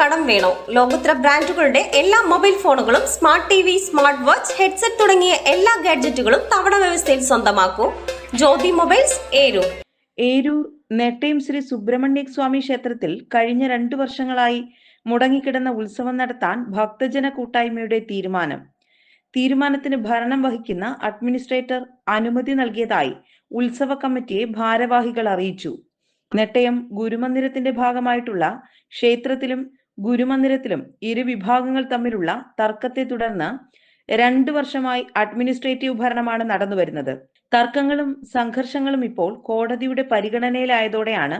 കടം വേണോ? ലോകോത്തര ബ്രാൻഡുകളുടെ എല്ലാ മൊബൈൽ ഫോണുകളും smart T V, smart watch, headset തുടങ്ങിയ എല്ലാ ഗാഡ്ജറ്റുകളും തവണ വ്യവസ്ഥയിൽ സ്വന്തമാക്കൂ. ജ്യോതി മൊബൈൽസ്, ഏരൂർ. ഏരൂർ നെട്ടയം ശ്രീ സുബ്രഹ്മണ്യ സ്വാമി ക്ഷേത്രത്തിൽ കഴിഞ്ഞ 2 വർഷങ്ങളായി മുടങ്ങിക്കിടന്ന ഉത്സവം നടത്താൻ ഭക്തജന കൂട്ടായ്മയുടെ തീരുമാനത്തിന് ഭരണം വഹിക്കുന്ന അഡ്മിനിസ്ട്രേറ്റർ അനുമതി നൽകിയതായി ഉത്സവ കമ്മിറ്റിയെ ഭാരവാഹികൾ അറിയിച്ചു. നെട്ടയം ഗുരുമന്ദിരത്തിന്റെ ഭാഗമായിട്ടുള്ള ക്ഷേത്രത്തിലും ഗുരുമന്ദിരത്തിലും ഇരു വിഭാഗങ്ങൾ തമ്മിലുള്ള തർക്കത്തെ തുടർന്ന് 2 വർഷമായി അഡ്മിനിസ്ട്രേറ്റീവ് ഭരണമാണ് നടന്നുവരുന്നത്. തർക്കങ്ങളും സംഘർഷങ്ങളും ഇപ്പോൾ കോടതിയുടെ പരിഗണനയിലായതോടെയാണ്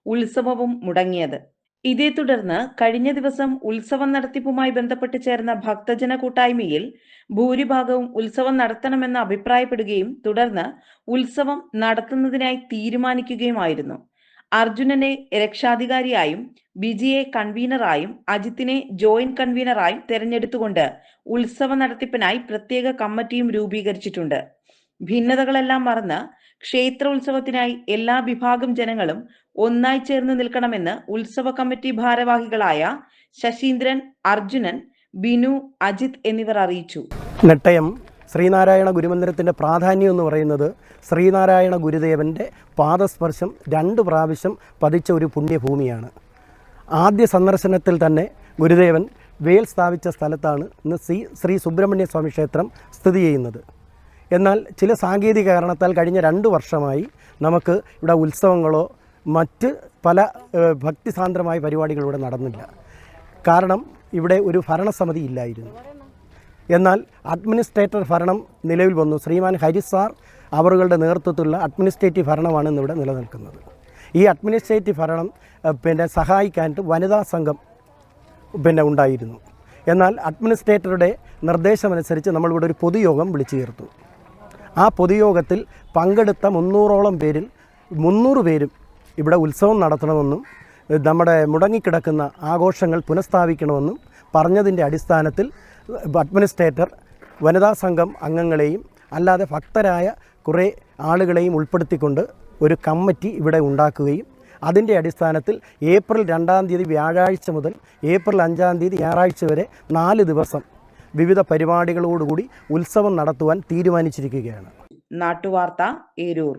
ഉത്സവവും മുടങ്ങിയത്. ഇതേ തുടർന്ന് കഴിഞ്ഞ ദിവസം ഉത്സവം നടത്തിപ്പുമായി ബന്ധപ്പെട്ട് ചേർന്ന ഭക്തജന കൂട്ടായ്മയിൽ ഭൂരിഭാഗവും ഉത്സവം നടത്തണമെന്ന് അഭിപ്രായപ്പെടുകയും തുടർന്ന് ഉത്സവം നടത്തുന്നതിനായി തീരുമാനിക്കുകയുമായിരുന്നു. അർജുനനെ രക്ഷാധികാരിയായും ബിജിയെ കൺവീനറായും അജിത്തിനെ ജോയിന്റ് കൺവീനറായും തെരഞ്ഞെടുത്തുകൊണ്ട് ഉത്സവ നടത്തിപ്പിനായി പ്രത്യേക കമ്മിറ്റിയും രൂപീകരിച്ചിട്ടുണ്ട്. ഭിന്നതകളെല്ലാം മറന്ന് ക്ഷേത്രോത്സവത്തിനായി എല്ലാ വിഭാഗം ജനങ്ങളും ഒന്നായി ചേർന്ന് നിൽക്കണമെന്ന് ഉത്സവ കമ്മിറ്റി ഭാരവാഹികളായ ശശീന്ദ്രൻ, അർജുനൻ, ബിനു, അജിത് എന്നിവർ അറിയിച്ചു. നെട്ടയം ശ്രീനാരായണ ഗുരുമന്ദിരത്തിൻ്റെ പ്രാധാന്യം എന്ന് പറയുന്നത് ശ്രീനാരായണ ഗുരുദേവൻ്റെ പാദസ്പർശം 2 പ്രാവശ്യം പതിച്ച ഒരു പുണ്യഭൂമിയാണ്. ആദ്യ സന്ദർശനത്തിൽ തന്നെ ഗുരുദേവൻ വേൽ സ്ഥാപിച്ച സ്ഥലത്താണ് ഇന്ന് ശ്രീ സുബ്രഹ്മണ്യ സ്വാമി ക്ഷേത്രം സ്ഥിതി ചെയ്യുന്നത്. എന്നാൽ ചില സാങ്കേതിക കാരണത്താൽ കഴിഞ്ഞ 2 വർഷമായി നമുക്ക് ഇവിടെ ഉത്സവങ്ങളോ മറ്റ് പല ഭക്തിസാന്ദ്രമായ പരിപാടികളോ ഇവിടെ നടന്നില്ല. കാരണം ഇവിടെ ഒരു ഭരണസമിതി ഇല്ലായിരുന്നു. എന്നാൽ അഡ്മിനിസ്ട്രേറ്റർ ഭരണം നിലവിൽ വന്നു. ശ്രീമാൻ ഹരിസാർ അവരുടെ നേതൃത്വത്തിലുള്ള അഡ്മിനിസ്ട്രേറ്റീവ് ഭരണമാണ് ഇന്നിവിടെ നിലനിൽക്കുന്നത്. ഈ അഡ്മിനിസ്ട്രേറ്റീവ് ഭരണം സഹായിക്കാനായിട്ട് വനിതാ സംഘം ഉണ്ടായിരുന്നു. എന്നാൽ അഡ്മിനിസ്ട്രേറ്ററുടെ നിർദ്ദേശമനുസരിച്ച് നമ്മളിവിടെ ഒരു പൊതുയോഗം വിളിച്ചു ചേർത്തു. ആ പൊതുയോഗത്തിൽ പങ്കെടുത്ത 300ഓളം പേരിൽ 300 പേരും ഇവിടെ ഉത്സവം നടത്തണമെന്നും നമ്മുടെ മുടങ്ങിക്കിടക്കുന്ന ആഘോഷങ്ങൾ പുനഃസ്ഥാപിക്കണമെന്നും പറഞ്ഞതിൻ്റെ അടിസ്ഥാനത്തിൽ അഡ്മിനിസ്ട്രേറ്റർ വനിതാ സംഘം അംഗങ്ങളെയും അല്ലാതെ ഭക്തരായ കുറേ ആളുകളെയും ഉൾപ്പെടുത്തിക്കൊണ്ട് ഒരു കമ്മിറ്റി ഇവിടെ ഉണ്ടാക്കുകയും അതിൻ്റെ അടിസ്ഥാനത്തിൽ ഏപ്രിൽ 2-ാം തീയതി വ്യാഴാഴ്ച മുതൽ ഏപ്രിൽ 5-ാം തീയതി ഞായറാഴ്ച വരെ 4 ദിവസം വിവിധ പരിപാടികളോടുകൂടി ഉത്സവം നടത്തുവാൻ തീരുമാനിച്ചിരിക്കുകയാണ്. നാട്ടുവാർത്ത, ഏരൂർ.